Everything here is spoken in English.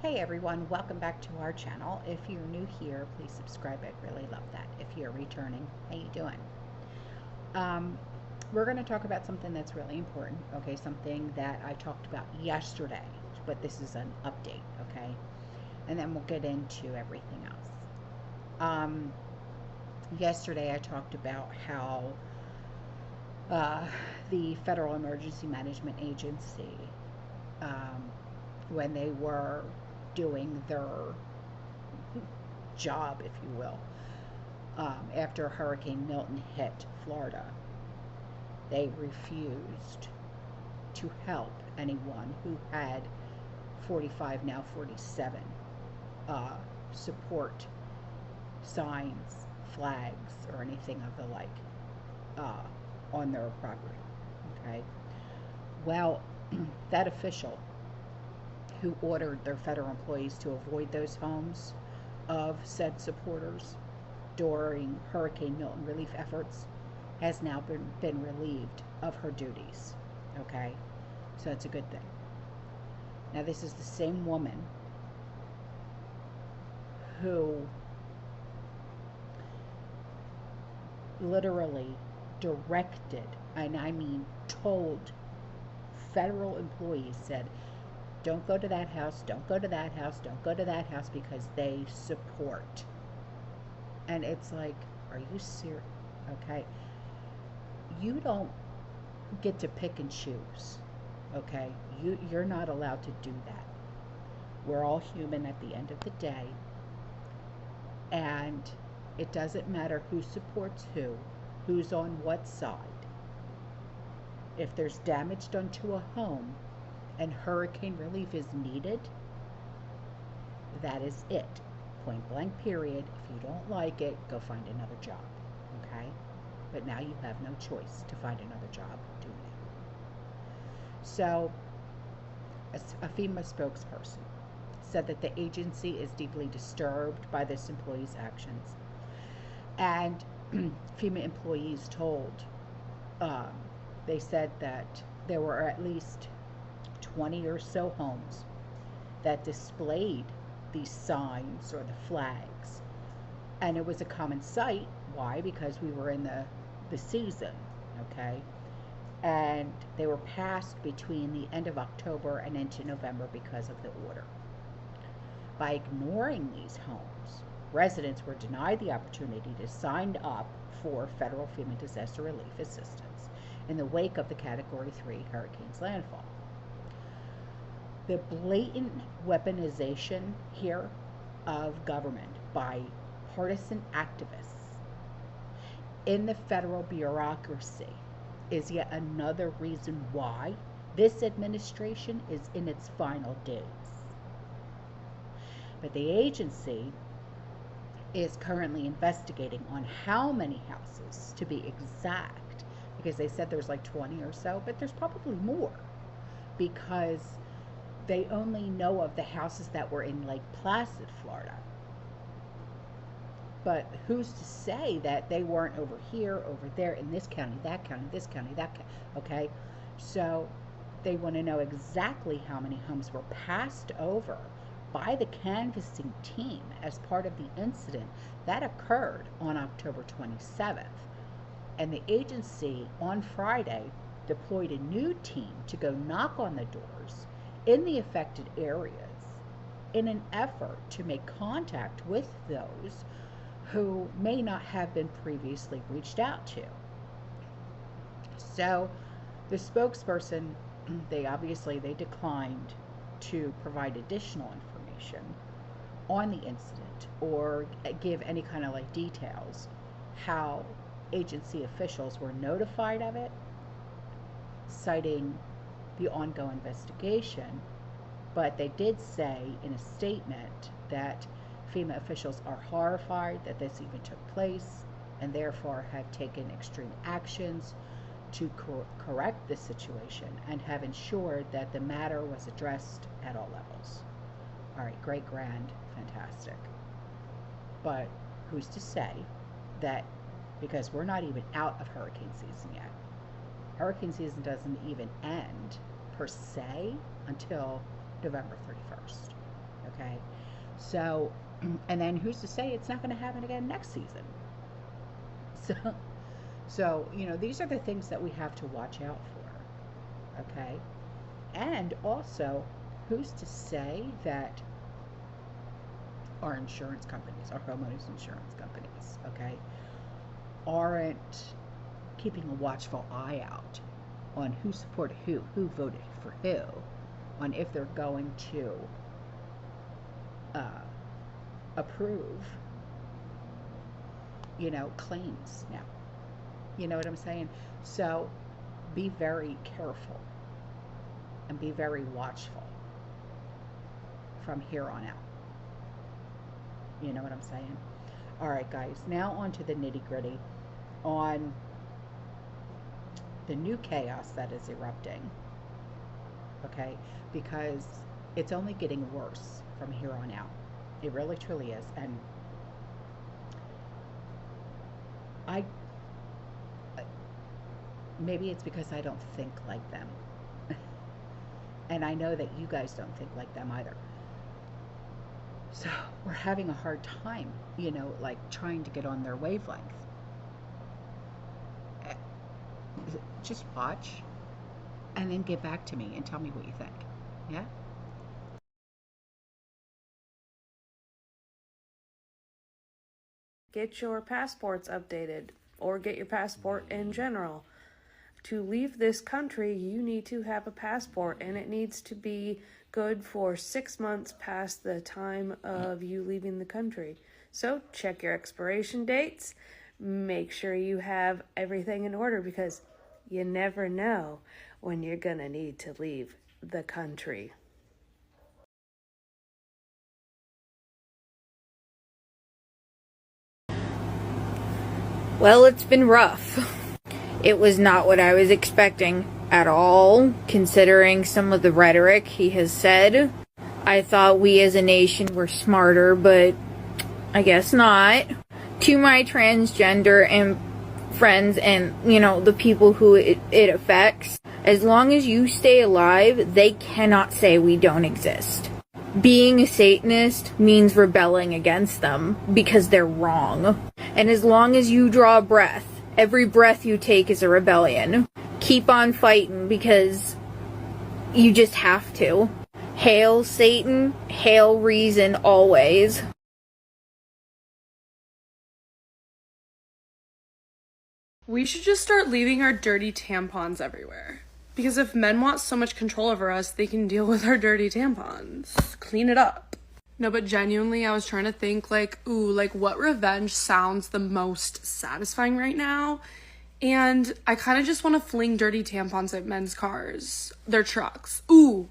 Hey everyone, welcome back to our channel. If you're new here, please subscribe. I'd really love that. If you're returning, how you doing? Um, we're going to talk about something that's really important, okay? Something that I talked about yesterday, but this is an update, okay? And then we'll get into everything else. Um, Yesterday I talked about how uh, the Federal Emergency Management Agency, um, when they were doing their job, if you will, after Hurricane Milton hit Florida, they refused to help anyone who had 45, now 47, uh, support signs, flags, or anything of the like uh, on their property. Okay. Well, that official who ordered their federal employees to avoid those homes of said supporters during Hurricane Milton relief efforts has now been relieved of her duties. Okay? So that's a good thing. Now, this is the same woman who literally directed, and I mean told, federal employees, said, don't go to that house, don't go to that house, don't go to that house because they support. And it's like, are you serious? Okay. You don't get to pick and choose. Okay. You're not allowed to do that. We're all human at the end of the day. And it doesn't matter who supports who's on what side. If there's damage done to a home and hurricane relief is needed, that is it. Point blank, period. If you don't like it, go find another job. Okay? But now you have no choice to find another job doing it. So, a FEMA spokesperson said that the agency is deeply disturbed by this employee's actions. And FEMA employees told, they said that there were at least 20 or so homes that displayed these signs or the flags. And it was a common sight. Why? Because we were in the season, okay? And they were passed between the end of October and into November because of the order. By ignoring these homes, residents were denied the opportunity to sign up for federal FEMA disaster relief assistance in the wake of the Category 3 hurricane's landfall. The blatant weaponization here of government by partisan activists in the federal bureaucracy is yet another reason why this administration is in its final days. But the agency is currently investigating on how many houses, to be exact, because they said there's like 20 or so, but there's probably more, because they only know of the houses that were in Lake Placid, Florida. But who's to say that they weren't over here, over there, in this county, that county, this county, that county, okay? So they want to know exactly how many homes were passed over by the canvassing team as part of the incident that occurred on October 27th. And the agency on Friday deployed a new team to go knock on the doors in the affected areas in an effort to make contact with those who may not have been previously reached out to. So the spokesperson, they declined to provide additional information on the incident or give any kind of like details how agency officials were notified of it, citing the ongoing investigation. But they did say in a statement that FEMA officials are horrified that this even took place and therefore have taken extreme actions to correct this situation and have ensured that the matter was addressed at all levels. All right, great, grand, fantastic. But who's to say that, because we're not even out of hurricane season yet. Hurricane season doesn't even end per se until November 31st. So, and then who's to say it's not going to happen again next season? So, these are the things that we have to watch out for. Okay? And also, who's to say that our insurance companies, our homeowners insurance companies, okay, aren't keeping a watchful eye out on who supported who voted for who, on if they're going to approve, claims now. You know what I'm saying? So be very careful and be very watchful from here on out. You know what I'm saying? All right, guys, now on to the nitty gritty on the new chaos that is erupting. Okay? Because it's only getting worse from here on out. It really truly is. And maybe it's because I don't think like them. And I know that you guys don't think like them either. So we're having a hard time, like trying to get on their wavelength. Just watch and then get back to me and tell me what you think. Yeah? Get your passports updated, or get your passport in general. To leave this country, you need to have a passport, and it needs to be good for 6 months past the time of you leaving the country. So check your expiration dates. Make sure you have everything in order, because you never know when you're gonna need to leave the country. Well, it's been rough. It was not what I was expecting at all, considering some of the rhetoric he has said. I thought we as a nation were smarter, but I guess not. To my transgender and friends and, the people who it affects, as long as you stay alive, they cannot say we don't exist. Being a Satanist means rebelling against them because they're wrong. And as long as you draw a breath, every breath you take is a rebellion. Keep on fighting because you just have to. Hail Satan, hail reason always. We should just start leaving our dirty tampons everywhere. Because if men want so much control over us, they can deal with our dirty tampons. Clean it up. No, but genuinely, I was trying to think, what revenge sounds the most satisfying right now? And I kind of just want to fling dirty tampons at men's cars. Their trucks. Ooh.